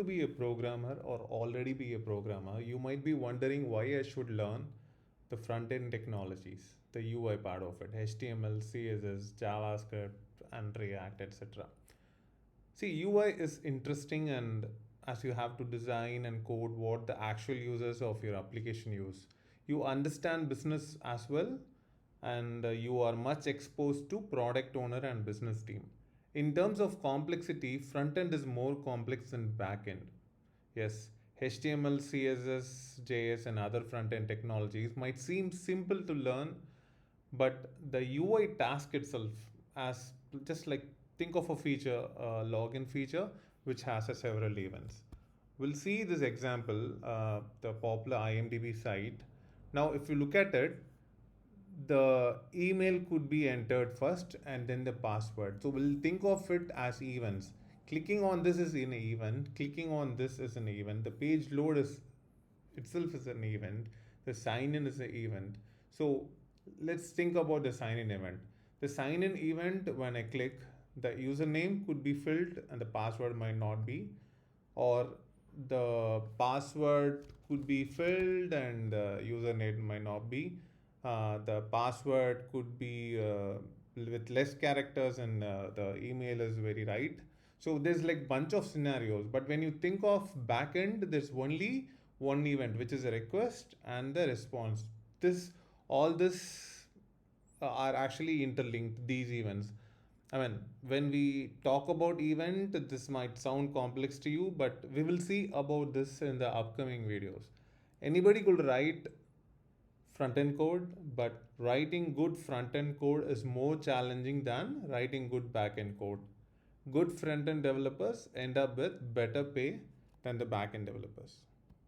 be a programmer or already be a programmer, you might be wondering why I should learn the front-end technologies, the UI part of it, HTML, CSS, JavaScript, and React, etc. See, UI is interesting, and as you have to design and code what the actual users of your application use, you understand business as well, and you are much exposed to product owner and business team. In terms of complexity, front end is more complex than back end. Yes, HTML, CSS, JS, and other front end technologies might seem simple to learn, but the UI task itself, as just like think of a feature, a login feature, which has a several events. We'll see this example, the popular IMDb site. Now, if you look at it, the email could be entered first and then the password. So we'll think of it as events. Clicking on this is an event. Clicking on this is an event. The page load is itself is an event. The sign in is an event. So let's think about the sign in event. The sign in event, when I click, the username could be filled and the password might not be, or the password could be filled and the username might not be. The password could be with less characters and the email is very right. So there's like bunch of scenarios, but when you think of backend, there's only one event, which is a request and the response. All this are actually interlinked, these events. I mean, when we talk about event, this might sound complex to you, but we will see about this in the upcoming videos. Anybody could write front-end code, but writing good front-end code is more challenging than writing good back-end code. Good front-end developers end up with better pay than the back-end developers.